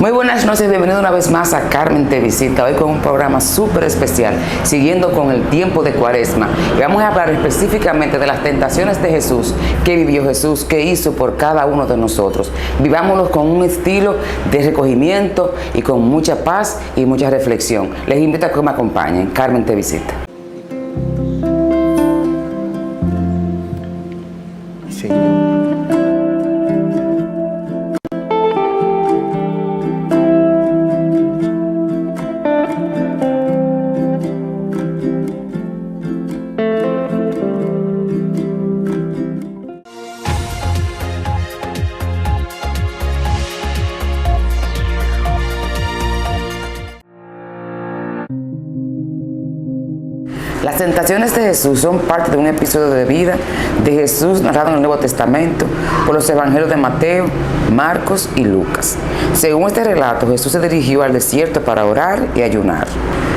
Muy buenas noches, bienvenido una vez más a Carmen Te Visita, hoy con un programa súper especial, siguiendo con el tiempo de Cuaresma. Y vamos a hablar específicamente de las tentaciones de Jesús, qué vivió Jesús, qué hizo por cada uno de nosotros. Vivámoslos con un estilo de recogimiento y con mucha paz y mucha reflexión. Les invito a que me acompañen. Carmen Te Visita. Las tentaciones de Jesús son parte de un episodio de vida de Jesús narrado en el Nuevo Testamento por los evangelios de Mateo, Marcos y Lucas. Según este relato, Jesús se dirigió al desierto para orar y ayunar.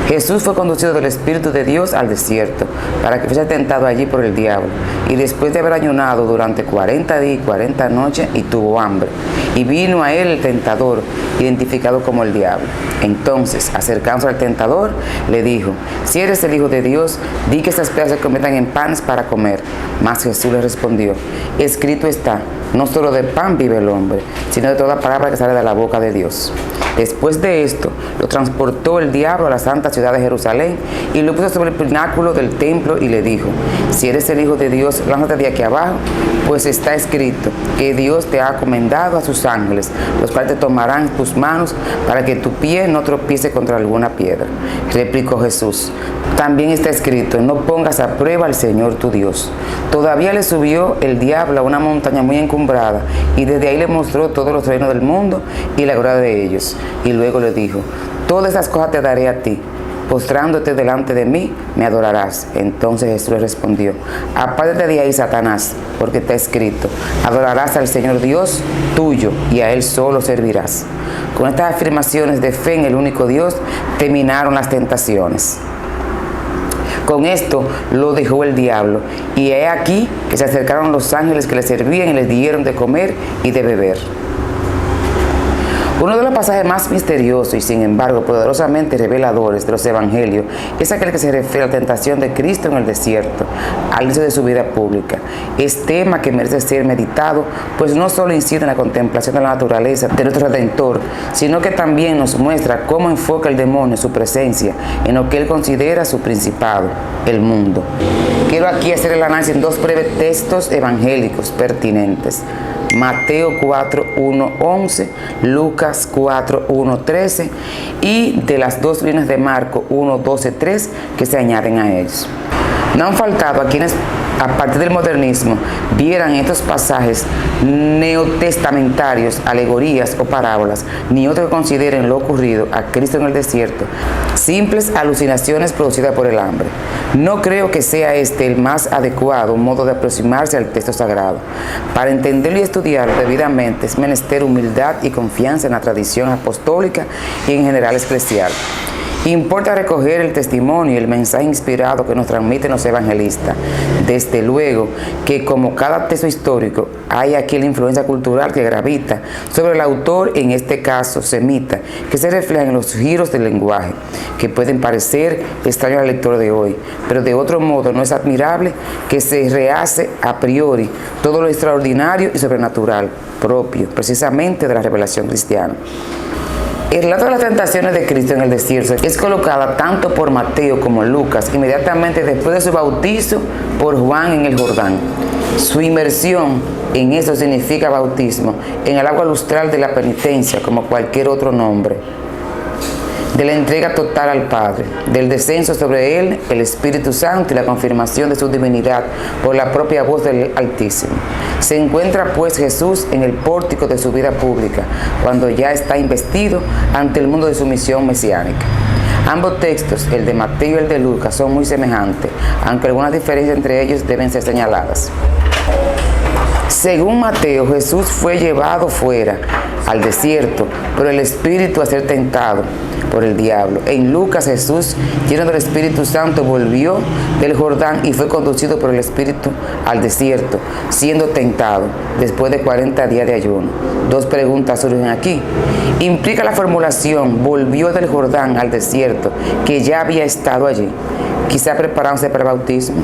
Jesús fue conducido del Espíritu de Dios al desierto para que fuese tentado allí por el diablo. Y después de haber ayunado durante 40 días y 40 noches y tuvo hambre. Y vino a él el tentador, identificado como el diablo. Entonces, acercándose al tentador, le dijo: si eres el Hijo de Dios, di que estas piedras se conviertan en panes para comer. Mas Jesús le respondió: escrito está, no solo de pan vive el hombre, sino de toda palabra que sale de la boca de Dios. Después de esto, lo transportó el diablo a la santa ciudad de Jerusalén y lo puso sobre el pináculo del templo y le dijo: si eres el Hijo de Dios, lánzate de aquí abajo, pues está escrito que Dios te ha encomendado a sus ángeles, los cuales te tomarán tus manos para que tu pie no tropiece contra alguna piedra. Replicó Jesús: también está escrito, no pongas a prueba al Señor tu Dios. Todavía le subió el diablo a una montaña muy encumbrada y desde ahí le mostró todos los reinos del mundo y la gloria de ellos. Y luego le dijo: todas estas cosas te daré a ti, postrándote delante de mí, me adorarás. Entonces Jesús le respondió: apártate de ahí, Satanás, porque está escrito, adorarás al Señor Dios tuyo y a Él solo servirás. Con estas afirmaciones de fe en el único Dios, terminaron las tentaciones. Con esto lo dejó el diablo, y he aquí que se acercaron los ángeles que le servían y les dieron de comer y de beber. Uno de los pasajes más misteriosos y sin embargo poderosamente reveladores de los evangelios es aquel que se refiere a la tentación de Cristo en el desierto, al inicio de su vida pública. Es tema que merece ser meditado, pues no solo incide en la contemplación de la naturaleza de nuestro Redentor, sino que también nos muestra cómo enfoca el demonio su presencia en lo que él considera su principado, el mundo. Quiero aquí hacer el análisis en dos breves textos evangélicos pertinentes: Mateo 4:1-11, Lucas 4:1-13 y de las dos líneas de Marco 1:12-3 que se añaden a ellos. No han faltado a quienes, a partir del modernismo, vieran en estos pasajes neotestamentarios, alegorías o parábolas, ni otros que consideren lo ocurrido a Cristo en el desierto simples alucinaciones producidas por el hambre. No creo que sea este el más adecuado modo de aproximarse al texto sagrado. Para entenderlo y estudiarlo debidamente es menester humildad y confianza en la tradición apostólica y en general eclesial. Importa recoger el testimonio y el mensaje inspirado que nos transmiten los evangelistas. Desde luego que, como cada texto histórico, hay aquí la influencia cultural que gravita sobre el autor, en este caso semita, que se refleja en los giros del lenguaje, que pueden parecer extraños al lector de hoy, pero de otro modo no es admirable que se rehace a priori todo lo extraordinario y sobrenatural propio, precisamente, de la revelación cristiana. El relato de las tentaciones de Cristo en el desierto es colocada tanto por Mateo como Lucas inmediatamente después de su bautizo por Juan en el Jordán. Su inmersión en eso significa bautismo en el agua lustral de la penitencia, como cualquier otro nombre, de la entrega total al Padre, del descenso sobre él el Espíritu Santo y la confirmación de su divinidad por la propia voz del Altísimo. Se encuentra pues Jesús en el pórtico de su vida pública, cuando ya está investido ante el mundo de su misión mesiánica. Ambos textos, el de Mateo y el de Lucas, son muy semejantes, aunque algunas diferencias entre ellos deben ser señaladas. Según Mateo, Jesús fue llevado fuera al desierto por el Espíritu a ser tentado por el diablo. En Lucas, Jesús, lleno del Espíritu Santo, volvió del Jordán y fue conducido por el Espíritu al desierto, siendo tentado después de 40 días de ayuno. Dos preguntas surgen aquí. ¿Implica la formulación volvió del Jordán al desierto que ya había estado allí, quizá preparándose para el bautismo?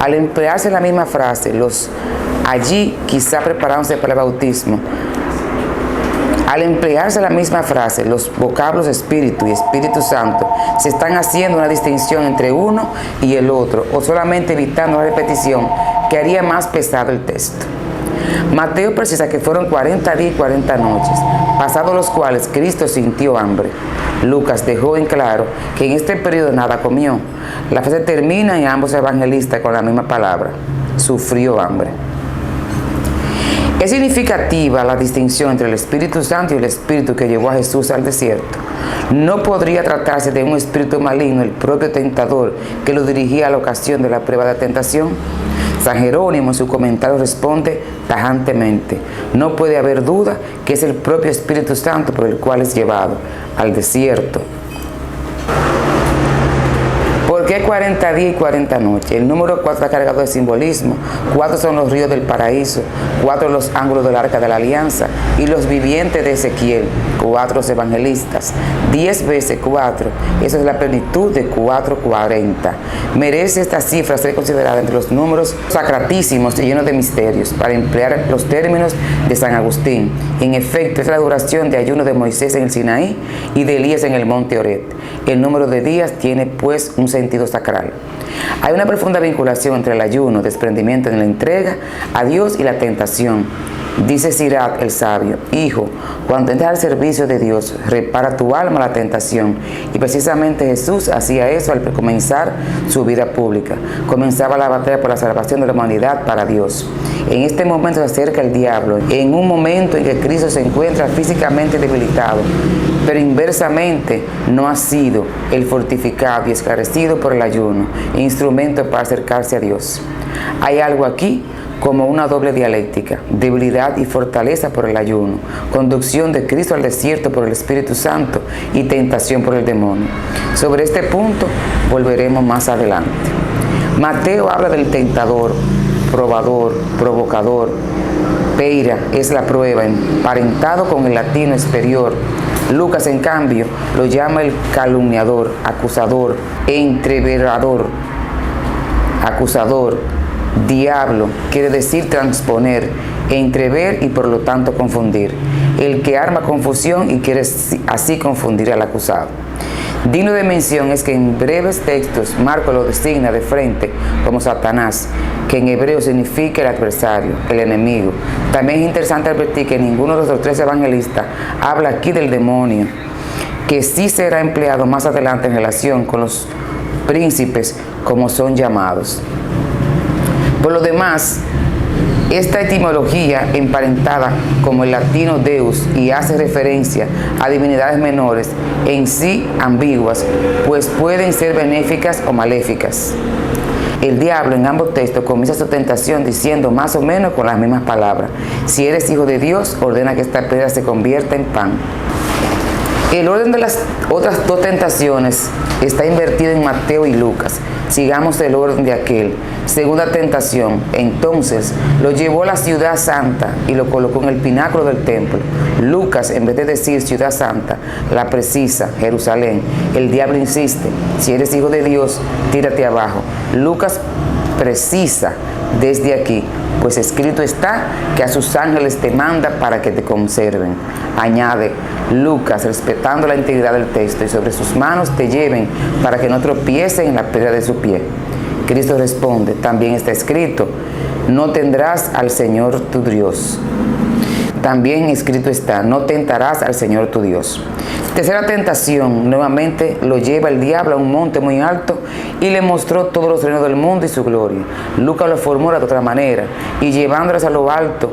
Al emplearse la misma frase, allí quizá preparándose para el bautismo, al emplearse la misma frase, los vocablos Espíritu y Espíritu Santo, se están haciendo una distinción entre uno y el otro, o solamente evitando la repetición que haría más pesado el texto. Mateo precisa que fueron 40 días y 40 noches, pasados los cuales Cristo sintió hambre. Lucas dejó en claro que en este periodo nada comió. La frase termina en ambos evangelistas con la misma palabra: sufrió hambre. Es significativa la distinción entre el Espíritu Santo y el Espíritu que llevó a Jesús al desierto. No podría tratarse de un espíritu maligno, el propio tentador, que lo dirigía a la ocasión de la prueba de tentación. San Jerónimo en su comentario responde tajantemente: no puede haber duda que es el propio Espíritu Santo por el cual es llevado al desierto. ¿Por qué 40 días y 40 noches? El número 4 está cargado de simbolismo. 4 son los ríos del paraíso, 4 los ángulos del arca de la alianza y los vivientes de Ezequiel, 4 evangelistas. 10 veces 4, eso es la plenitud de 440. Merece esta cifra ser considerada entre los números sacratísimos y llenos de misterios, para emplear los términos de San Agustín. En efecto, es la duración de ayuno de Moisés en el Sinaí y de Elías en el monte Oret. El número de días tiene pues un sentido sacral. Hay una profunda vinculación entre el ayuno, desprendimiento en la entrega a Dios y la tentación. Dice Sirach el sabio: hijo, cuando entres al servicio de Dios, repara tu alma a la tentación. Y precisamente Jesús hacía eso al comenzar su vida pública. Comenzaba la batalla por la salvación de la humanidad para Dios. En este momento se acerca el diablo, en un momento en que Cristo se encuentra físicamente debilitado, pero inversamente no ha sido el fortificado y esclarecido por el ayuno, instrumento para acercarse a Dios. Hay algo aquí como una doble dialéctica: debilidad y fortaleza por el ayuno, conducción de Cristo al desierto por el Espíritu Santo y tentación por el demonio. Sobre este punto volveremos más adelante. Mateo habla del tentador, probador, provocador. Peira es la prueba, emparentado con el latino exterior. Lucas, en cambio, lo llama el calumniador, acusador, entreverador, acusador. Diablo quiere decir transponer, entrever y por lo tanto confundir. El que arma confusión y quiere así confundir al acusado. Digno de mención es que en breves textos Marcos lo designa de frente como Satanás, que en hebreo significa el adversario, el enemigo. También es interesante advertir que ninguno de los 3 evangelistas habla aquí del demonio, que sí será empleado más adelante en relación con los príncipes, como son llamados. Por lo demás, esta etimología emparentada como el latino deus y hace referencia a divinidades menores, en sí ambiguas, pues pueden ser benéficas o maléficas. El diablo en ambos textos comienza su tentación diciendo más o menos con las mismas palabras: si eres hijo de Dios, ordena que esta piedra se convierta en pan. El orden de las otras 2 tentaciones está invertido en Mateo y Lucas. Sigamos el orden de aquel. Segunda tentación: entonces lo llevó a la ciudad santa y lo colocó en el pináculo del templo. Lucas, en vez de decir ciudad santa, la precisa Jerusalén. El diablo insiste: si eres hijo de Dios, tírate abajo. Lucas precisa desde aquí: pues escrito está que a sus ángeles te manda para que te conserven. Añade Lucas, respetando la integridad del texto: y sobre sus manos te lleven para que no tropiecen en la piedra de su pie. Cristo responde: también está escrito: no tendrás al Señor tu Dios. También escrito está: no tentarás al Señor tu Dios. Tercera tentación: nuevamente lo lleva el diablo a un monte muy alto y le mostró todos los reinos del mundo y su gloria. Lucas lo formula de otra manera: y llevándolos a lo alto,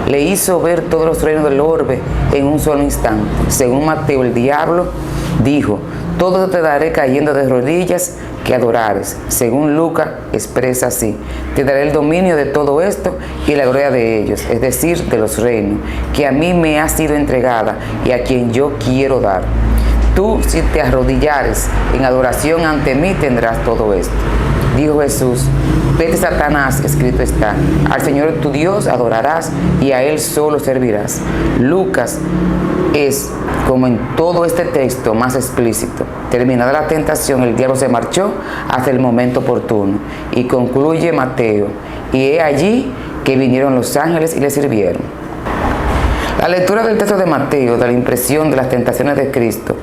le hizo ver todos los reinos del orbe en un solo instante. Según Mateo, el diablo Dijo: todo te daré cayendo de rodillas que adorares. Según Lucas expresa así: te daré el dominio de todo esto y la gloria de ellos, es decir, de los reinos, que a mí me ha sido entregada y a quien yo quiero dar. Tú, si te arrodillares en adoración ante mí, tendrás todo esto. Dijo Jesús: vete, Satanás, escrito está: al Señor tu Dios adorarás y a Él solo servirás. Lucas es, como en todo este texto, más explícito. Terminada la tentación, el diablo se marchó hasta el momento oportuno. Y concluye Mateo: y he allí que vinieron los ángeles y le sirvieron. La lectura del texto de Mateo da la impresión de las tentaciones de Cristo,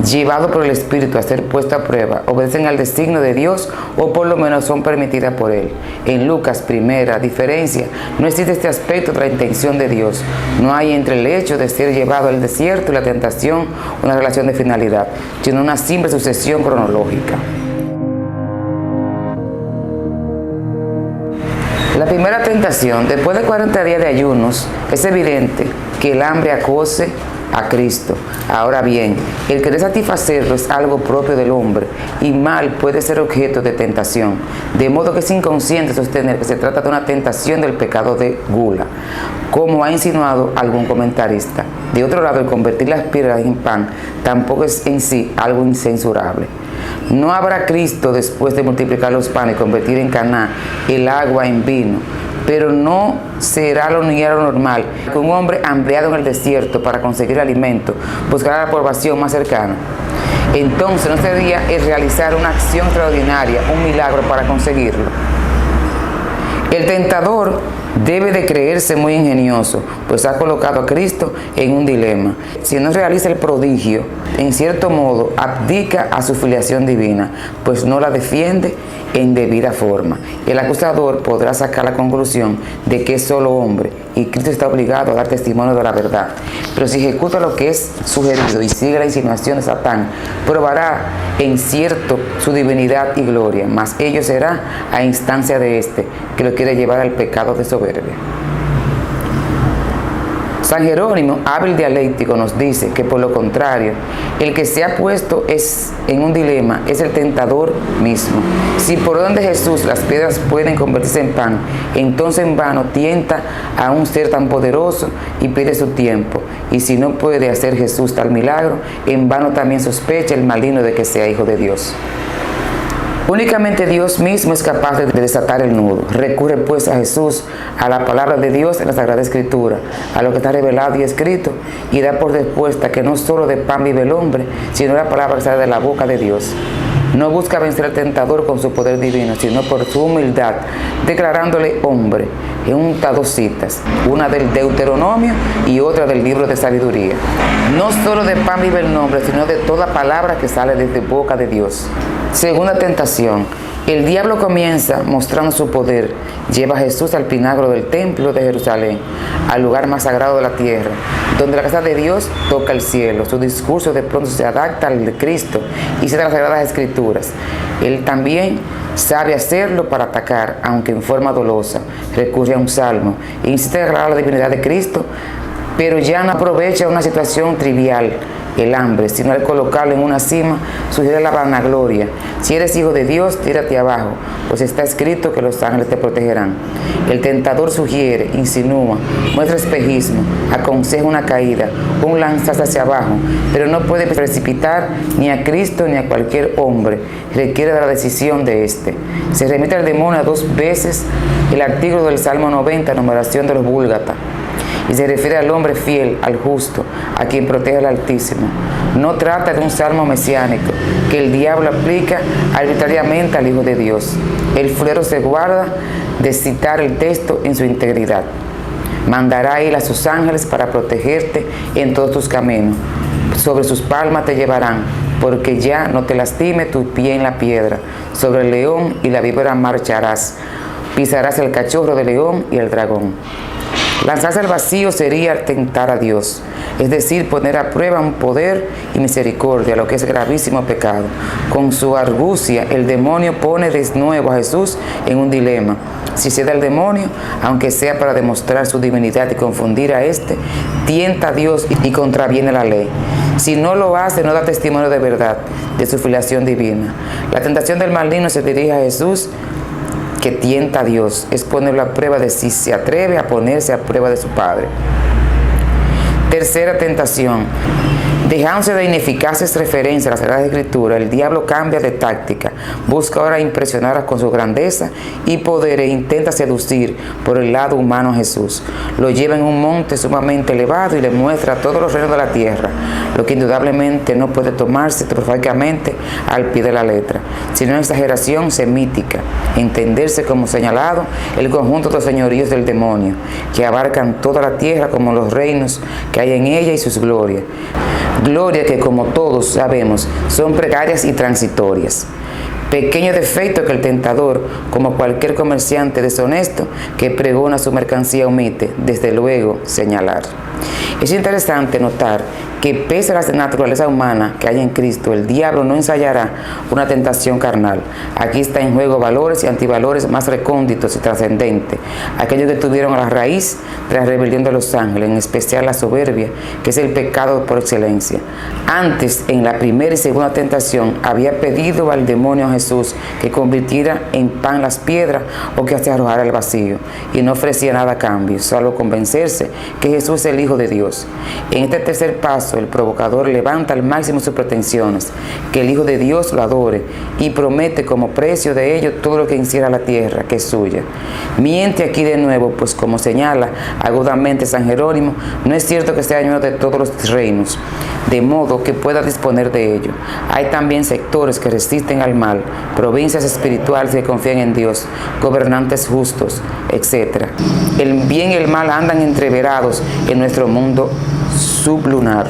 llevado por el Espíritu a ser puesto a prueba, obedecen al designio de Dios o por lo menos son permitidas por Él. En Lucas, primera diferencia, no existe este aspecto de la intención de Dios. No hay entre el hecho de ser llevado al desierto y la tentación una relación de finalidad, sino una simple sucesión cronológica. La primera tentación, después de 40 días de ayunos, es evidente que el hambre acose a Cristo. Ahora bien, el querer satisfacerlo es algo propio del hombre y mal puede ser objeto de tentación, de modo que es inconsciente sostener que se trata de una tentación del pecado de gula, como ha insinuado algún comentarista. De otro lado, el convertir las piedras en pan tampoco es en sí algo incensurable. No habrá Cristo después de multiplicar los panes y convertir en Caná el agua en vino, pero no será lo normal que un hombre hambriado en el desierto para conseguir alimento buscará la aprobación más cercana. Entonces no sería el realizar una acción extraordinaria, un milagro para conseguirlo. El tentador debe de creerse muy ingenioso, pues ha colocado a Cristo en un dilema. Si no realiza el prodigio, en cierto modo abdica a su filiación divina, pues no la defiende en debida forma. El acusador podrá sacar la conclusión de que es solo hombre y Cristo está obligado a dar testimonio de la verdad. Pero si ejecuta lo que es sugerido y sigue la insinuación de Satán, probará en cierto su divinidad y gloria, mas ello será a instancia de éste, que lo quiere llevar al pecado de soberbia. San Jerónimo, hábil dialéctico, nos dice que por lo contrario, el que se ha puesto en un dilema es el tentador mismo. Si por orden de Jesús las piedras pueden convertirse en pan, entonces en vano tienta a un ser tan poderoso y pide su tiempo. Y si no puede hacer Jesús tal milagro, en vano también sospecha el maligno de que sea hijo de Dios. Únicamente Dios mismo es capaz de desatar el nudo. Recurre pues a Jesús, a la palabra de Dios en la Sagrada Escritura, a lo que está revelado y escrito, y da por respuesta que no solo de pan vive el hombre, sino la palabra que sale de la boca de Dios. No busca vencer al tentador con su poder divino, sino por su humildad, declarándole hombre. En dos citas, una del Deuteronomio y otra del libro de sabiduría. No solo de pan vive el hombre, sino de toda palabra que sale desde boca de Dios. Segunda tentación. El diablo comienza mostrando su poder. Lleva a Jesús al pináculo del templo de Jerusalén, al lugar más sagrado de la tierra, donde la casa de Dios toca el cielo. Su discurso de pronto se adapta al de Cristo y cita las Sagradas Escrituras. Él también sabe hacerlo para atacar, aunque en forma dolosa. Recurre a un salmo e insiste en declarar la divinidad de Cristo, pero ya no aprovecha una situación trivial, el hambre, sino al colocarlo en una cima, sugiere la vanagloria. Si eres hijo de Dios, tírate abajo, pues está escrito que los ángeles te protegerán. El tentador sugiere, insinúa, muestra espejismo, aconseja una caída, un lanzarse hacia abajo, pero no puede precipitar ni a Cristo ni a cualquier hombre. Requiere de la decisión de éste. Se remite al demonio 2 veces el artículo del Salmo 90, numeración de los Búlgata, y se refiere al hombre fiel, al justo, a quien protege al Altísimo. No trata de un salmo mesiánico que el diablo aplica arbitrariamente al Hijo de Dios. El fulero se guarda de citar el texto en su integridad. Mandará a él a sus ángeles para protegerte en todos tus caminos. Sobre sus palmas te llevarán, porque ya no te lastime tu pie en la piedra. Sobre el león y la víbora marcharás. Pisarás el cachorro del león y el dragón. Lanzarse al vacío sería tentar a Dios, es decir, poner a prueba un poder y misericordia, lo que es gravísimo pecado. Con su argucia, el demonio pone de nuevo a Jesús en un dilema. si cede al demonio, aunque sea para demostrar su divinidad y confundir a éste, tienta a Dios y contraviene la ley. Si no lo hace, no da testimonio de verdad de su filiación divina. La tentación del maligno se dirige a Jesús, que tienta a Dios, es ponerlo a prueba de si se atreve a ponerse a prueba de su Padre. Tercera tentación. Dejándose de ineficaces referencias a la Sagrada Escritura, el diablo cambia de táctica, busca ahora impresionar con su grandeza y poder e intenta seducir por el lado humano a Jesús. Lo lleva en un monte sumamente elevado y le muestra todos los reinos de la tierra, lo que indudablemente no puede tomarse proféticamente al pie de la letra, sino una exageración semítica, entenderse como señalado el conjunto de los señoríos del demonio, que abarcan toda la tierra como los reinos que hay en ella y sus glorias. Gloria que, como todos sabemos, son precarias y transitorias. Pequeño defecto que el tentador, como cualquier comerciante deshonesto que pregona su mercancía, omite, desde luego, señalar. Es interesante notar que pese a la naturaleza humana que hay en Cristo, el diablo no ensayará una tentación carnal. Aquí está en juego valores y antivalores más recónditos y trascendentes, aquellos que tuvieron a la raíz de la rebelión de los ángeles, en especial la soberbia, que es el pecado por excelencia. Antes, en la primera y segunda tentación, había pedido al demonio a Jesús que convirtiera en pan las piedras o que se arrojara al vacío, y no ofrecía nada a cambio, solo convencerse que Jesús es el Hijo de Dios. En este tercer paso, el provocador levanta al máximo sus pretensiones, que el Hijo de Dios lo adore, y promete como precio de ello todo lo que encierra la tierra, que es suya. Miente aquí de nuevo, pues como señala agudamente San Jerónimo, no es cierto que sea dueño de todos los reinos, de modo que pueda disponer de ello. Hay también sectores que resisten al mal, provincias espirituales que confían en Dios, gobernantes justos, etc. El bien y el mal andan entreverados en nuestro mundo sublunar.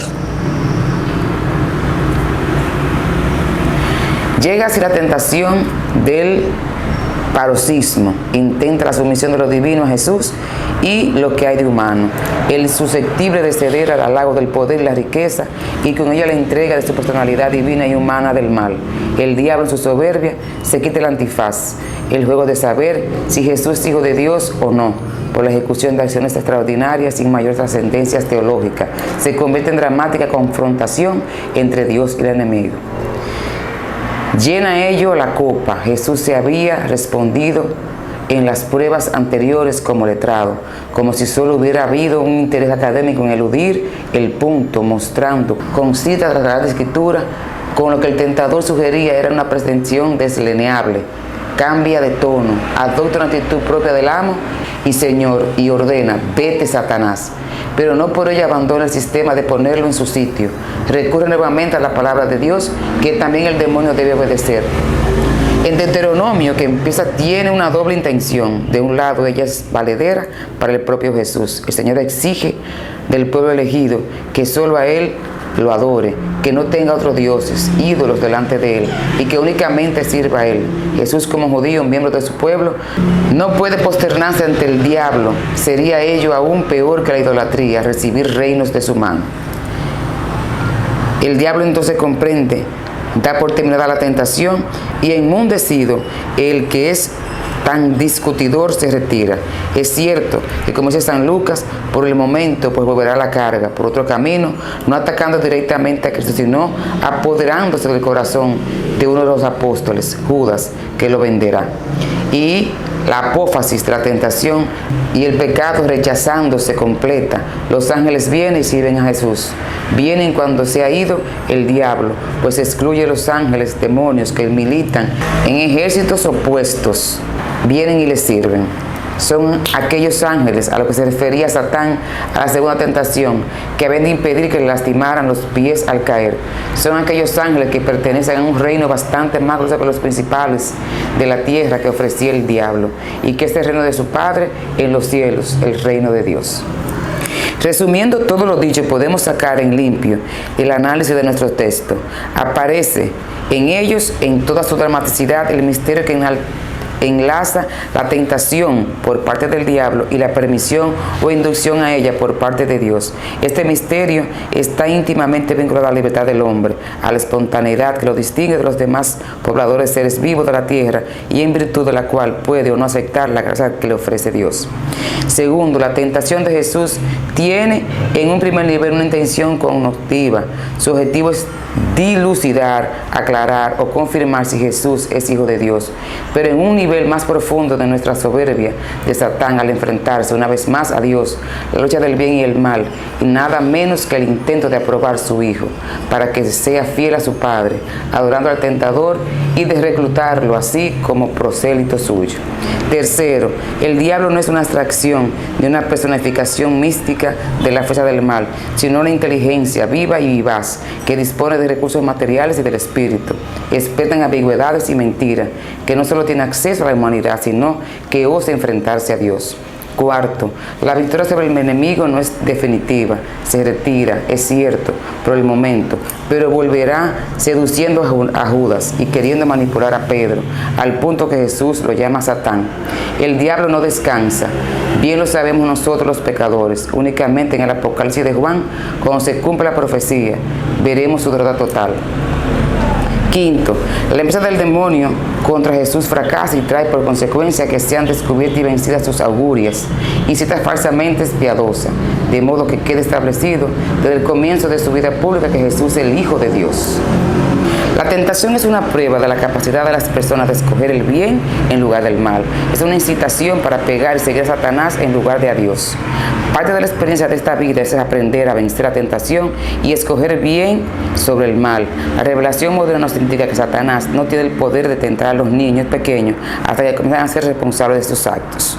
Llega así la tentación del paroxismo, intenta la sumisión de lo divino a Jesús y lo que hay de humano, el susceptible de ceder al halago del poder y la riqueza, y con ella la entrega de su personalidad divina y humana del mal. El diablo en su soberbia se quita el antifaz, el juego de saber si Jesús es Hijo de Dios o no, por la ejecución de acciones extraordinarias sin mayor trascendencia teológica, se convierte en dramática confrontación entre Dios y el enemigo. Llena ello la copa. Jesús se había respondido en las pruebas anteriores como letrado, como si solo hubiera habido un interés académico en eludir el punto, mostrando con citas de la Sagrada Escritura, con lo que el tentador sugería era una pretensión desleneable. Cambia de tono, adopta una actitud propia del amo y señor y ordena: vete, Satanás. Pero no por ello abandona el sistema de ponerlo en su sitio. Recurre nuevamente a la palabra de Dios, que también el demonio debe obedecer. En Deuteronomio, que empieza, tiene una doble intención. De un lado, ella es valedera para el propio Jesús. El Señor exige del pueblo elegido que solo a Él lo adore, que no tenga otros dioses, ídolos delante de Él, y que únicamente sirva a Él. Jesús, como judío, miembro de su pueblo, no puede posternarse ante el diablo. Sería ello aún peor que la idolatría, recibir reinos de su mano. El diablo entonces comprende, da por terminada la tentación, y enmudecido, el que es tan discutidor se retira. Es cierto que, como dice San Lucas, por el momento pues volverá a la carga por otro camino, no atacando directamente a Cristo, sino apoderándose del corazón de uno de los apóstoles, Judas, que lo venderá. Y la apófasis de la tentación y el pecado rechazándose completa. Los ángeles vienen y sirven a Jesús. Vienen cuando se ha ido el diablo, pues excluye a los ángeles, demonios que militan en ejércitos opuestos. Vienen y les sirven. Son aquellos ángeles a los que se refería Satán a la segunda tentación, que habían de impedir que le lastimaran los pies al caer. Son aquellos ángeles que pertenecen a un reino bastante más grande que los principales de la tierra que ofrecía el diablo, y que es el reino de su Padre en los cielos, el reino de Dios. Resumiendo todo lo dicho, podemos sacar en limpio el análisis de nuestro texto. Aparece en ellos, en toda su dramaticidad, el misterio que enlaza la tentación por parte del diablo y la permisión o inducción a ella por parte de Dios. Este misterio está íntimamente vinculado a la libertad del hombre, a la espontaneidad que lo distingue de los demás pobladores seres vivos de la tierra y en virtud de la cual puede o no aceptar la gracia que le ofrece Dios. Segundo, la tentación de Jesús tiene en un primer nivel una intención cognitiva. Su objetivo es dilucidar, aclarar o confirmar si Jesús es hijo de Dios. Pero en un nivel más profundo de nuestra soberbia de Satán al enfrentarse una vez más a Dios, la lucha del bien y el mal, y nada menos que el intento de aprobar su hijo, para que sea fiel a su padre, adorando al tentador y de reclutarlo así como prosélito suyo. Tercero, el diablo no es una abstracción ni una personificación mística de la fuerza del mal, sino una inteligencia viva y vivaz que dispone de recursos materiales y del espíritu, experta en ambigüedades y mentiras, que no solo tiene acceso a la humanidad, sino que osa enfrentarse a Dios. Cuarto, la victoria sobre el enemigo no es definitiva, se retira, es cierto, por el momento, pero volverá seduciendo a Judas y queriendo manipular a Pedro, al punto que Jesús lo llama Satán. El diablo no descansa, bien lo sabemos nosotros los pecadores, únicamente en el Apocalipsis de Juan, cuando se cumple la profecía, veremos su derrota total. Quinto, la empresa del demonio contra Jesús fracasa y trae por consecuencia que sean descubiertas y vencidas sus augurias y citas falsamente piadosas, de modo que quede establecido desde el comienzo de su vida pública que Jesús es el Hijo de Dios. La tentación es una prueba de la capacidad de las personas de escoger el bien en lugar del mal. Es una incitación para pegar y seguir a Satanás en lugar de a Dios. Parte de la experiencia de esta vida es aprender a vencer la tentación y escoger bien sobre el mal. La revelación moderna nos indica que Satanás no tiene el poder de tentar a los niños pequeños hasta que comienzan a ser responsables de sus actos.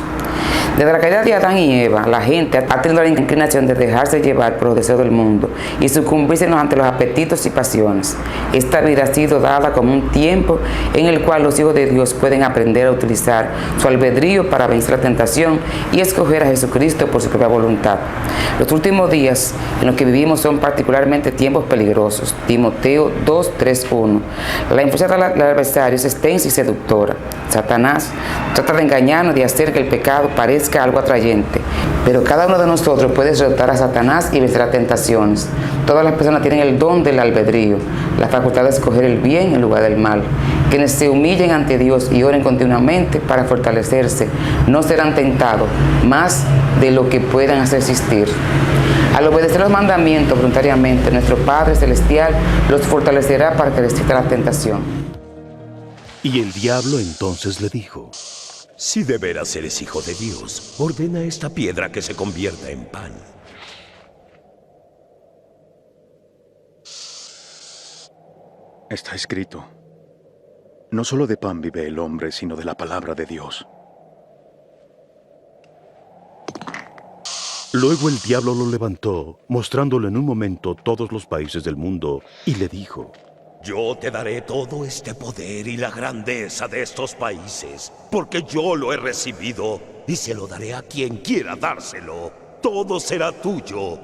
Desde la caída de Adán y Eva, la gente ha tenido la inclinación de dejarse llevar por los deseos del mundo y sucumbirse ante los apetitos y pasiones. Esta vida ha sido dada como un tiempo en el cual los hijos de Dios pueden aprender a utilizar su albedrío para vencer la tentación y escoger a Jesucristo por su propia voluntad. Los últimos días en los que vivimos son particularmente tiempos peligrosos. Timoteo 2:3-1. La influencia del adversario es extensa y seductora. Satanás trata de engañarnos, de hacer que el pecado parezca algo atrayente, pero cada uno de nosotros puede derrotar a Satanás y vencer las tentaciones. Todas las personas tienen el don del albedrío, la facultad de escoger el bien en lugar del mal. Quienes se humillen ante Dios y oren continuamente para fortalecerse, no serán tentados más de lo que puedan hacer existir. Al obedecer los mandamientos voluntariamente, nuestro Padre Celestial los fortalecerá para que resista la tentación. Y el diablo entonces le dijo: Si de veras eres hijo de Dios, ordena esta piedra que se convierta en pan. Está escrito: no solo de pan vive el hombre, sino de la palabra de Dios. Luego el diablo lo levantó, mostrándole en un momento todos los países del mundo, y le dijo: Yo te daré todo este poder y la grandeza de estos países, porque yo lo he recibido y se lo daré a quien quiera dárselo. Todo será tuyo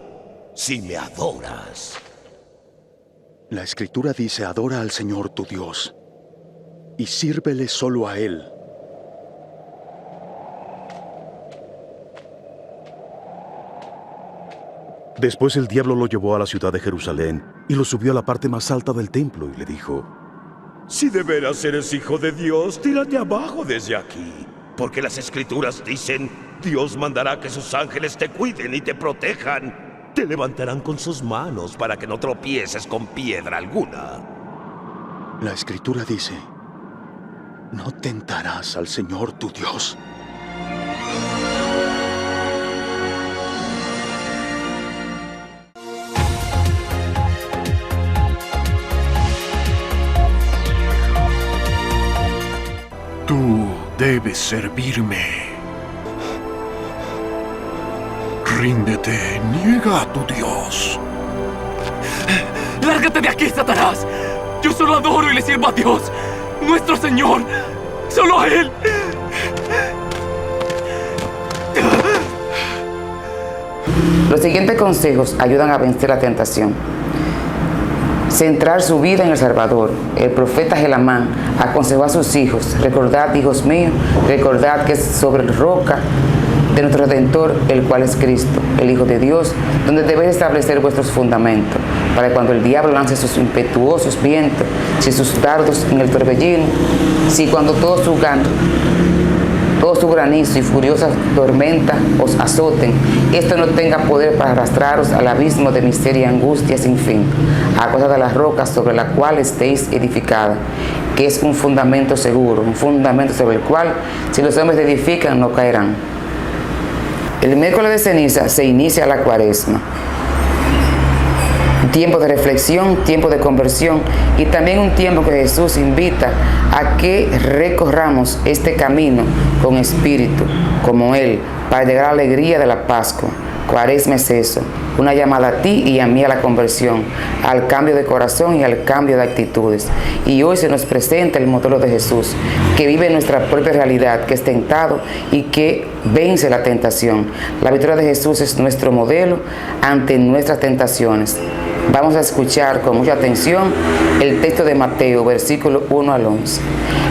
si me adoras. La Escritura dice: adora al Señor tu Dios y sírvele solo a Él. Después el diablo lo llevó a la ciudad de Jerusalén y lo subió a la parte más alta del templo y le dijo: Si de veras eres hijo de Dios, tírate abajo desde aquí. Porque las Escrituras dicen: Dios mandará que sus ángeles te cuiden y te protejan. Te levantarán con sus manos para que no tropieces con piedra alguna. La Escritura dice: no tentarás al Señor tu Dios. Tú debes servirme. Ríndete, niega a tu Dios. ¡Lárgate de aquí, Satanás! Yo solo adoro y le sirvo a Dios, nuestro Señor. ¡Solo a Él! Los siguientes consejos ayudan a vencer la tentación. centrar su vida en el Salvador. El profeta Gelamán aconsejó a sus hijos: recordad, hijos míos, recordad que es sobre la roca de nuestro Redentor, el cual es Cristo, el Hijo de Dios, donde debéis establecer vuestros fundamentos, para que cuando el diablo lance sus impetuosos vientos, si sus dardos en el torbellino, si cuando todo su granizo y furiosa tormenta os azoten, esto no tenga poder para arrastraros al abismo de miseria y angustia sin fin, a causa de las rocas sobre la cual estéis edificada, que es un fundamento seguro, un fundamento sobre el cual, si los hombres edifican, no caerán. El miércoles de ceniza se inicia la Cuaresma. Tiempo de reflexión, tiempo de conversión y también un tiempo que Jesús invita a que recorramos este camino con espíritu, como Él, para llegar a la alegría de la Pascua. Cuaresma es eso, una llamada a ti y a mí a la conversión, al cambio de corazón y al cambio de actitudes. Y hoy se nos presenta el modelo de Jesús, que vive nuestra propia realidad, que es tentado y que vence la tentación. La victoria de Jesús es nuestro modelo ante nuestras tentaciones. Vamos a escuchar con mucha atención el texto de Mateo, versículo 1 al 11.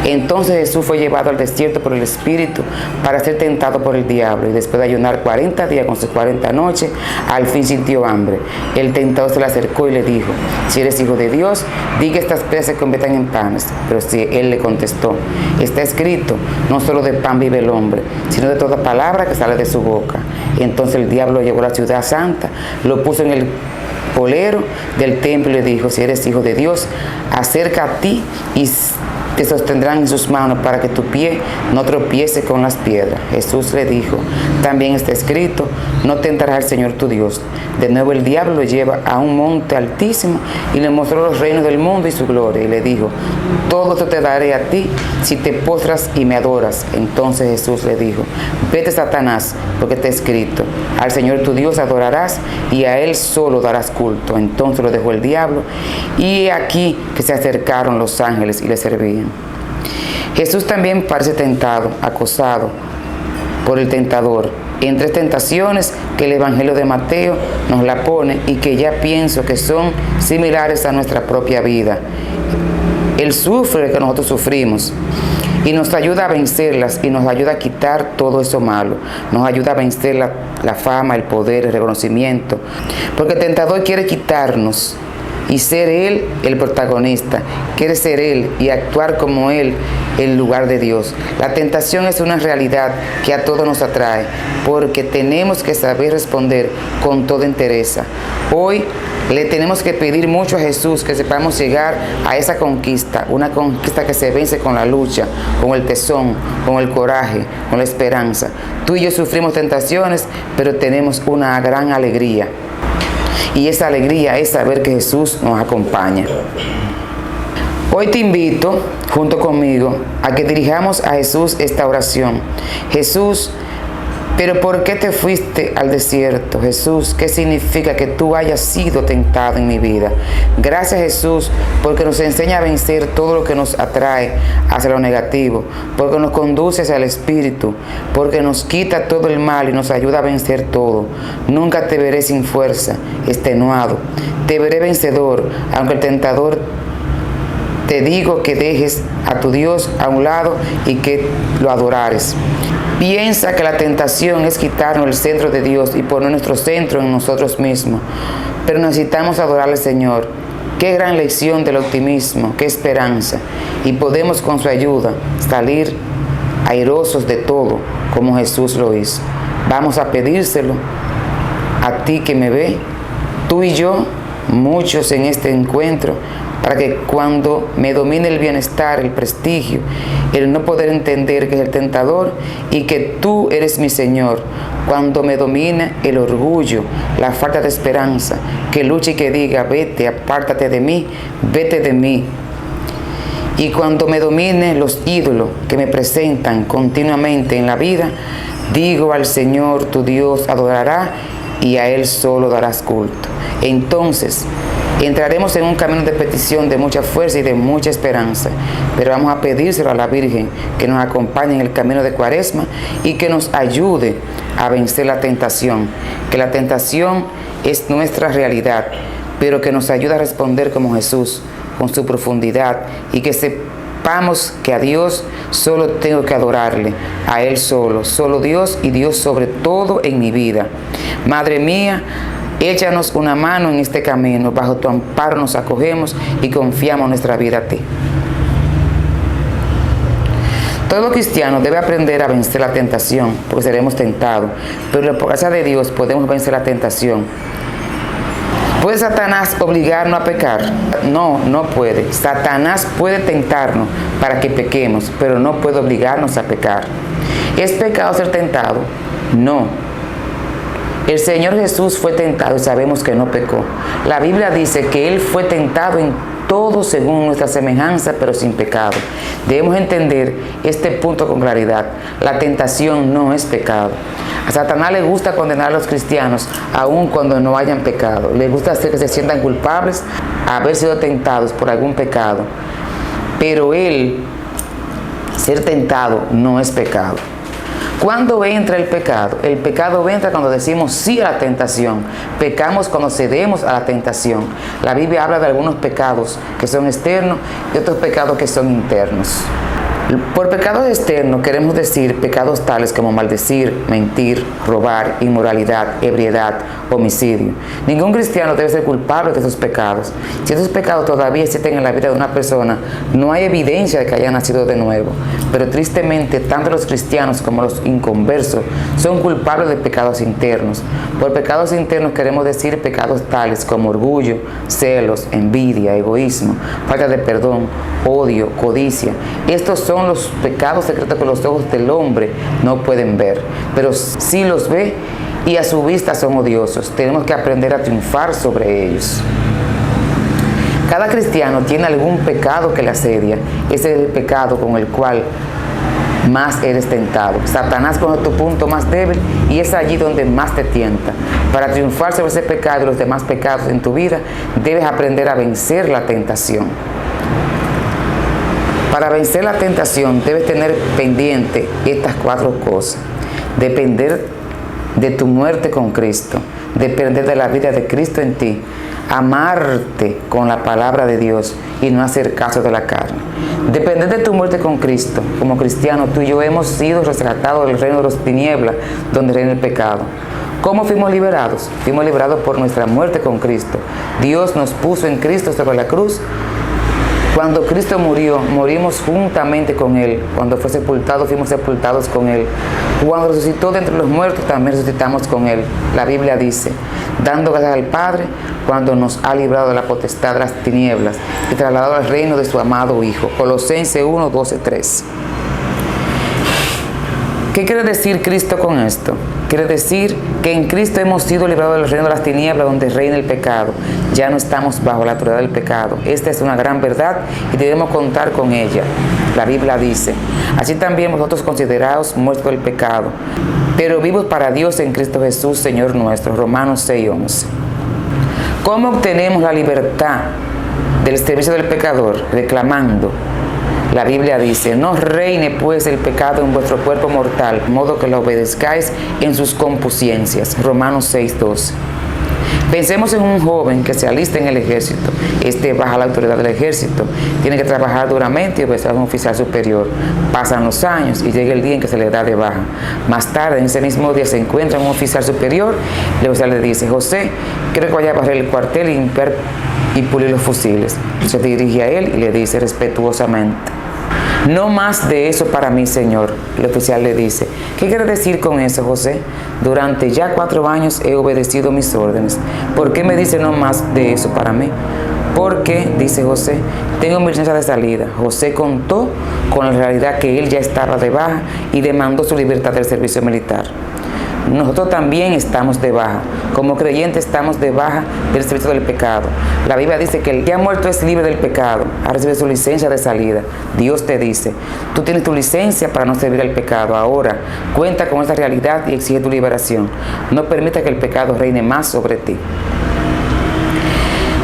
Entonces Jesús fue llevado al desierto por el Espíritu para ser tentado por el diablo, y después de ayunar 40 días con sus 40 noches, al fin sintió hambre. El tentador se le acercó y le dijo: si eres hijo de Dios, di que estas piedras se conviertan en panes. Pero si él le contestó: está escrito, no solo de pan vive el hombre, sino de toda palabra que sale de su boca. Entonces el diablo lo llevó a la ciudad santa, lo puso en el polero del templo y le dijo: si eres hijo de Dios, acerca a ti y te sostendrán en sus manos para que tu pie no tropiece con las piedras. Jesús le dijo: también está escrito, no tentarás al Señor tu Dios. De nuevo el diablo lo lleva a un monte altísimo y le mostró los reinos del mundo y su gloria, y le dijo: todo esto te daré a ti si te postras y me adoras. Entonces Jesús le dijo: vete, Satanás, porque está escrito, al Señor tu Dios adorarás y a Él solo darás culto. Entonces lo dejó el diablo, y aquí que se acercaron los ángeles y le servían. Jesús también parece tentado, acosado por el tentador, en tres tentaciones que el Evangelio de Mateo nos la pone y que ya pienso que son similares a nuestra propia vida. Él sufre lo que nosotros sufrimos y nos ayuda a vencerlas y nos ayuda a quitar todo eso malo. Nos ayuda a vencer la fama, el poder, el reconocimiento, porque el tentador quiere quitarnos y ser Él el protagonista, quiere ser Él y actuar como Él en lugar de Dios. La tentación es una realidad que a todos nos atrae, porque tenemos que saber responder con toda entereza. Hoy le tenemos que pedir mucho a Jesús que sepamos llegar a esa conquista, una conquista que se vence con la lucha, con el tesón, con el coraje, con la esperanza. Tú y yo sufrimos tentaciones, pero tenemos una gran alegría. Y esa alegría es saber que Jesús nos acompaña. Hoy te invito, junto conmigo, a que dirijamos a Jesús esta oración. Jesús, ¿pero por qué te fuiste al desierto? Jesús, ¿qué significa que tú hayas sido tentado en mi vida? Gracias, Jesús, porque nos enseña a vencer todo lo que nos atrae hacia lo negativo, porque nos conduce hacia el Espíritu, porque nos quita todo el mal y nos ayuda a vencer todo. Nunca te veré sin fuerza, extenuado. Te veré vencedor, aunque el tentador te digo que dejes a tu Dios a un lado y que lo adorares. Piensa que la tentación es quitarnos el centro de Dios y poner nuestro centro en nosotros mismos. Pero necesitamos adorar al Señor. Qué gran lección del optimismo, qué esperanza. Y podemos con su ayuda salir airosos de todo, como Jesús lo hizo. Vamos a pedírselo a ti que me ve, tú y yo, muchos en este encuentro, para que cuando me domine el bienestar, el prestigio, el no poder entender que es el tentador y que tú eres mi Señor, cuando me domine el orgullo, la falta de esperanza, que luche y que diga: vete, apártate de mí, vete de mí. Y cuando me domine los ídolos que me presentan continuamente en la vida, digo: al Señor tu Dios adorará y a Él solo darás culto. Entonces entraremos en un camino de petición de mucha fuerza y de mucha esperanza, pero vamos a pedírselo a la Virgen que nos acompañe en el camino de Cuaresma y que nos ayude a vencer la tentación, que la tentación es nuestra realidad, pero que nos ayude a responder como Jesús, con su profundidad, y que sepamos que a Dios solo tengo que adorarle, a Él solo, solo Dios y Dios sobre todo en mi vida. Madre mía, échanos una mano en este camino, bajo tu amparo nos acogemos y confiamos nuestra vida a ti. Todo cristiano debe aprender a vencer la tentación, porque seremos tentados, pero por gracia de Dios podemos vencer la tentación. ¿Puede Satanás obligarnos a pecar? No, no puede. Satanás puede tentarnos para que pequemos, pero no puede obligarnos a pecar. ¿Es pecado ser tentado? No. El Señor Jesús fue tentado y sabemos que no pecó. La Biblia dice que Él fue tentado en todo según nuestra semejanza, pero sin pecado. Debemos entender este punto con claridad. La tentación no es pecado. A Satanás le gusta condenar a los cristianos aun cuando no hayan pecado. Le gusta hacer que se sientan culpables a haber sido tentados por algún pecado. Pero él, ser tentado, no es pecado. ¿Cuándo entra el pecado? El pecado entra cuando decimos sí a la tentación. Pecamos cuando cedemos a la tentación. La Biblia habla de algunos pecados que son externos y otros pecados que son internos. Por pecados externos queremos decir pecados tales como maldecir, mentir, robar, inmoralidad, ebriedad, homicidio. Ningún cristiano debe ser culpable de esos pecados. Si esos pecados todavía existen en la vida de una persona, no hay evidencia de que haya nacido de nuevo. Pero tristemente, tanto los cristianos como los inconversos son culpables de pecados internos. Por pecados internos queremos decir pecados tales como orgullo, celos, envidia, egoísmo, falta de perdón, odio, codicia. Estos son los pecados secretos que los ojos del hombre no pueden ver, pero sí los ve y a su vista son odiosos. Tenemos que aprender a triunfar sobre ellos. Cada cristiano tiene algún pecado que le asedia. Ese es el pecado con el cual más eres tentado. Satanás conoce tu punto más débil y es allí donde más te tienta. Para triunfar sobre ese pecado y los demás pecados en tu vida, debes aprender a vencer la tentación. Para vencer la tentación debes tener pendiente estas 4 cosas. Depender de tu muerte con Cristo, depender de la vida de Cristo en ti, amarte con la palabra de Dios y no hacer caso de la carne. Depender de tu muerte con Cristo. Como cristiano, tú y yo hemos sido rescatados del reino de las tinieblas, donde reina el pecado. ¿Cómo fuimos liberados? Fuimos liberados por nuestra muerte con Cristo. Dios nos puso en Cristo sobre la cruz. Cuando Cristo murió, morimos juntamente con Él. Cuando fue sepultado, fuimos sepultados con Él. Cuando resucitó de entre los muertos, también resucitamos con Él. La Biblia dice, dando gracias al Padre, cuando nos ha librado de la potestad de las tinieblas y trasladado al reino de su amado Hijo. Colosenses 1, 12, 13. ¿Qué quiere decir Cristo con esto? Quiere decir que en Cristo hemos sido librados del reino de las tinieblas donde reina el pecado. Ya no estamos bajo la autoridad del pecado. Esta es una gran verdad y debemos contar con ella. La Biblia dice, así también vosotros consideraos muertos del pecado, pero vivos para Dios en Cristo Jesús, Señor nuestro. Romanos 6, 11. ¿Cómo obtenemos la libertad del servicio del pecador? Reclamando. La Biblia dice, no reine pues el pecado en vuestro cuerpo mortal, de modo que lo obedezcáis en sus concupiscencias. Romanos 6, 12. Pensemos en un joven que se alista en el ejército. Este baja la autoridad del ejército. Tiene que trabajar duramente y obedecer a un oficial superior. Pasan los años y llega el día en que se le da de baja. Más tarde, en ese mismo día, se encuentra un oficial superior. El oficial le dice, José, quiero que vaya a barrer el cuartel y limpiar y pulir los fusiles. Se dirige a él y le dice respetuosamente, no más de eso para mí, señor. El oficial le dice, ¿qué quiere decir con eso, José? Durante ya 4 años he obedecido mis órdenes. ¿Por qué me dice no más de eso para mí? Porque, dice José, tengo mi licencia de salida. José contó con la realidad que él ya estaba de baja y demandó su libertad del servicio militar. Nosotros también estamos de baja. Como creyentes estamos de baja del servicio del pecado. La Biblia dice que el que ha muerto es libre del pecado, ha recibido su licencia de salida. Dios te dice, tú tienes tu licencia para no servir al pecado. Ahora, cuenta con esta realidad y exige tu liberación. No permita que el pecado reine más sobre ti.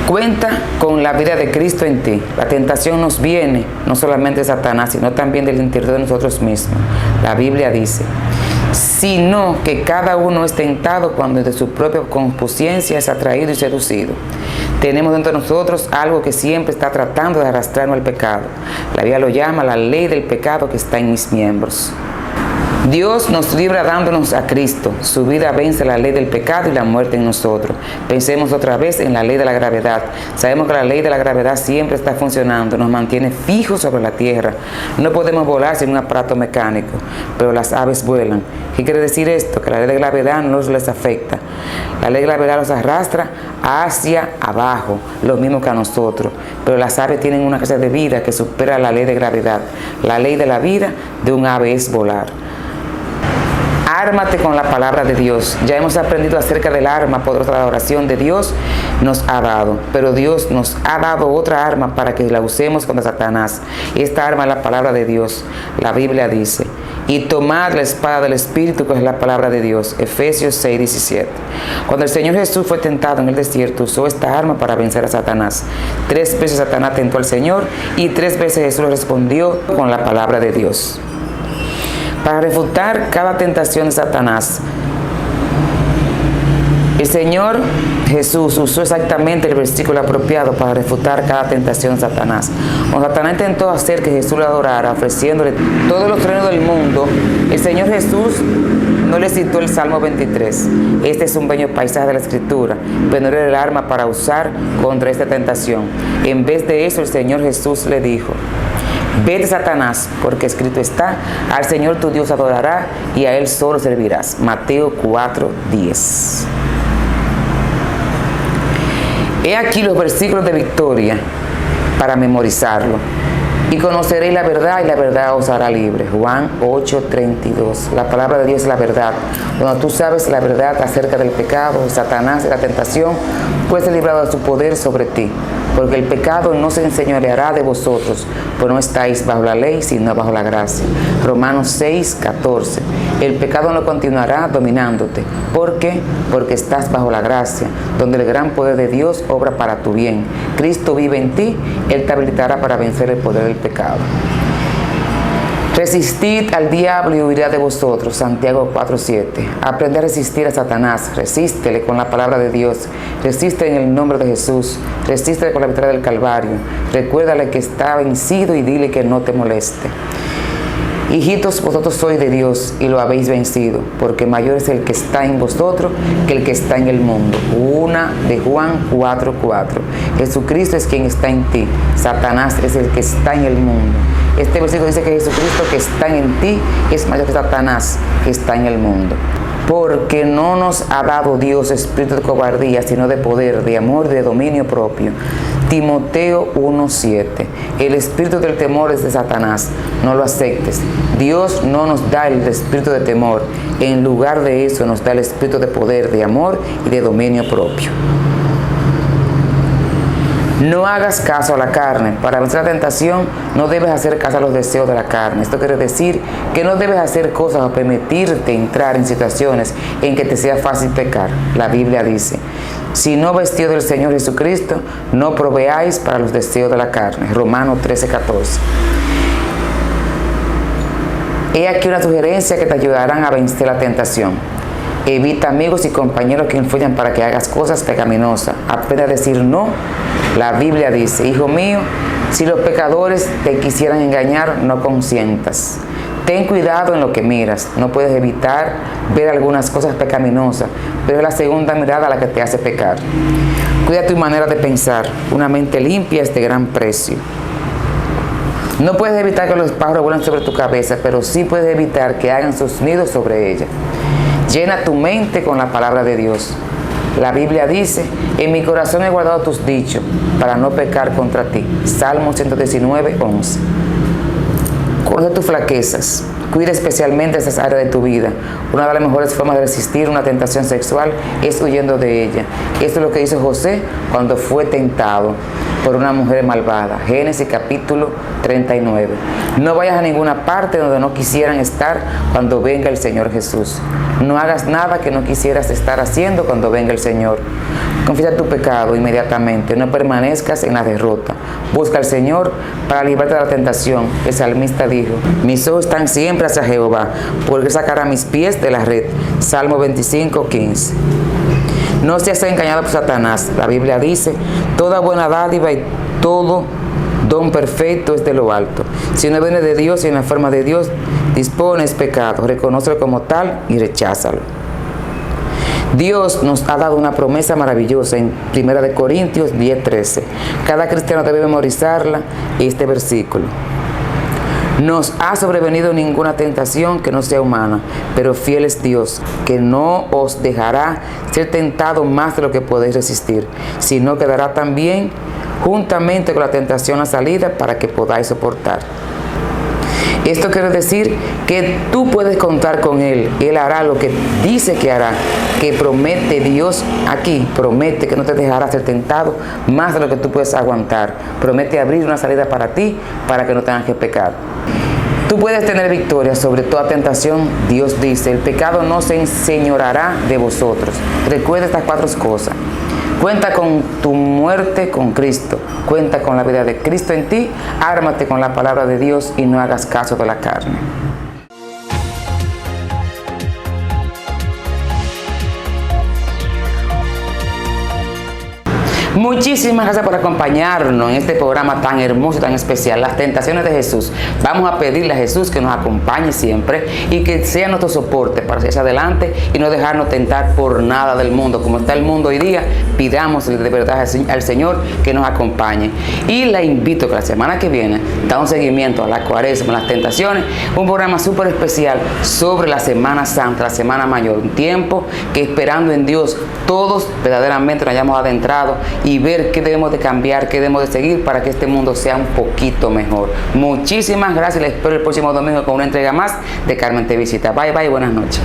Cuenta con la vida de Cristo en ti. La tentación nos viene no solamente de Satanás, sino también del interior de nosotros mismos. La Biblia dice, sino que cada uno es tentado cuando de su propia concupiscencia es atraído y seducido. Tenemos dentro de nosotros algo que siempre está tratando de arrastrarnos al pecado. La Biblia lo llama la ley del pecado que está en mis miembros. Dios nos libra dándonos a Cristo. Su vida vence la ley del pecado y la muerte en nosotros. Pensemos otra vez en la ley de la gravedad. Sabemos que la ley de la gravedad siempre está funcionando, nos mantiene fijos sobre la tierra. No podemos volar sin un aparato mecánico, pero las aves vuelan. ¿Qué quiere decir esto? Que la ley de gravedad no les afecta. La ley de gravedad los arrastra hacia abajo, lo mismo que a nosotros. Pero las aves tienen una clase de vida que supera la ley de gravedad. La ley de la vida de un ave es volar. Ármate con la palabra de Dios. Ya hemos aprendido acerca del arma poderosa de la oración de Dios nos ha dado. Pero Dios nos ha dado otra arma para que la usemos contra Satanás. Esta arma es la palabra de Dios. La Biblia dice: y tomad la espada del Espíritu, que es la palabra de Dios. Efesios 6:17. Cuando el Señor Jesús fue tentado en el desierto, usó esta arma para vencer a Satanás. 3 veces Satanás tentó al Señor y 3 veces Jesús le respondió con la palabra de Dios. Para refutar cada tentación de Satanás, el Señor Jesús usó exactamente el versículo apropiado para refutar cada tentación de Satanás. Cuando Satanás intentó hacer que Jesús lo adorara, ofreciéndole todos los reinos del mundo, el Señor Jesús no le citó el Salmo 23. Este es un bello paisaje de la Escritura, pero no era el arma para usar contra esta tentación. En vez de eso, el Señor Jesús le dijo: vete, Satanás, porque escrito está: al Señor tu Dios adorará y a Él solo servirás. Mateo 4:10. He aquí los versículos de victoria para memorizarlo. Y conoceréis la verdad, y la verdad os hará libre. Juan 8:32. La palabra de Dios es la verdad. Cuando tú sabes la verdad acerca del pecado, de Satanás, de la tentación, puedes ser librado de su poder sobre ti. Porque el pecado no se enseñoreará de vosotros, pues no estáis bajo la ley, sino bajo la gracia. Romanos 6:14. El pecado no continuará dominándote. ¿Por qué? Porque estás bajo la gracia, donde el gran poder de Dios obra para tu bien. Cristo vive en ti, Él te habilitará para vencer el poder del pecado. Resistid al diablo y huirá de vosotros. Santiago 4:7. Aprende a resistir a Satanás. Resístele con la palabra de Dios. Resiste en el nombre de Jesús. Resístele con la victoria del Calvario. Recuérdale que está vencido y dile que no te moleste. Hijitos, vosotros sois de Dios y lo habéis vencido, porque mayor es el que está en vosotros que el que está en el mundo. Una de Juan 4:4. Jesucristo es quien está en ti. Satanás es el que está en el mundo. Este versículo dice que Jesucristo que está en ti es mayor que Satanás que está en el mundo. Porque no nos ha dado Dios espíritu de cobardía, sino de poder, de amor y de dominio propio. Timoteo 1:7. El espíritu del temor es de Satanás. No lo aceptes. Dios no nos da el espíritu de temor. En lugar de eso nos da el espíritu de poder, de amor y de dominio propio. No hagas caso a la carne. Para vencer la tentación, no debes hacer caso a los deseos de la carne. Esto quiere decir que no debes hacer cosas o permitirte entrar en situaciones en que te sea fácil pecar. La Biblia dice: si no vestido del Señor Jesucristo, no proveáis para los deseos de la carne. Romanos 13:14. He aquí una sugerencia que te ayudarán a vencer la tentación. Evita amigos y compañeros que influyan para que hagas cosas pecaminosas. Aprende a decir no. La Biblia dice: hijo mío, si los pecadores te quisieran engañar, no consientas. Ten cuidado en lo que miras. No puedes evitar ver algunas cosas pecaminosas, pero es la segunda mirada la que te hace pecar. Cuida tu manera de pensar. Una mente limpia es de gran precio. No puedes evitar que los pájaros vuelen sobre tu cabeza, pero sí puedes evitar que hagan sus nidos sobre ella. Llena tu mente con la palabra de Dios. La Biblia dice: en mi corazón he guardado tus dichos para no pecar contra ti. Salmo 119:11. Conoce tus flaquezas. Cuida especialmente esas áreas de tu vida. Una de las mejores formas de resistir una tentación sexual es huyendo de ella. Esto es lo que hizo José cuando fue tentado por una mujer malvada. Génesis capítulo 39. No vayas a ninguna parte donde no quisieran estar cuando venga el Señor Jesús. No hagas nada que no quisieras estar haciendo cuando venga el Señor. Confiesa tu pecado inmediatamente. No permanezcas en la derrota. Busca al Señor para librarte de la tentación. El salmista dijo: mis ojos están siempre hacia Jehová, porque sacará mis pies de la red. Salmo 25:15. No seas engañado por Satanás. La Biblia dice, toda buena dádiva y todo don perfecto es de lo alto. Si no viene de Dios y en la forma de Dios, dispones pecado, reconócelo como tal y recházalo. Dios nos ha dado una promesa maravillosa en 1 Corintios 10:13. Cada cristiano debe memorizarla, este versículo. Nos ha sobrevenido ninguna tentación que no sea humana, pero fiel es Dios, que no os dejará ser tentado más de lo que podéis resistir, sino que dará también juntamente con la tentación la salida para que podáis soportar. Esto quiere decir que tú puedes contar con Él. Él hará lo que dice que hará, que promete Dios aquí. Promete que no te dejará ser tentado más de lo que tú puedes aguantar. Promete abrir una salida para ti, para que no tengas que pecar. Tú puedes tener victoria sobre toda tentación. Dios dice, el pecado no se enseñoreará de vosotros. Recuerda estas 4 cosas. Cuenta con tu muerte con Cristo. Cuenta con la vida de Cristo en ti. Ármate con la palabra de Dios y no hagas caso de la carne. Muchísimas gracias por acompañarnos en este programa tan hermoso y tan especial, Las Tentaciones de Jesús. Vamos a pedirle a Jesús que nos acompañe siempre y que sea nuestro soporte para seguir hacia adelante y no dejarnos tentar por nada del mundo. Como está el mundo hoy día, pidámosle de verdad al Señor que nos acompañe. Y la invito a que la semana que viene da un seguimiento a la Cuaresma, las tentaciones, un programa súper especial sobre la Semana Santa, la Semana Mayor. Un tiempo que esperando en Dios todos verdaderamente nos hayamos adentrado y ver qué debemos de cambiar, qué debemos de seguir para que este mundo sea un poquito mejor. Muchísimas gracias. Les espero el próximo domingo con una entrega más de Carmen Te Visita. Bye, bye, buenas noches.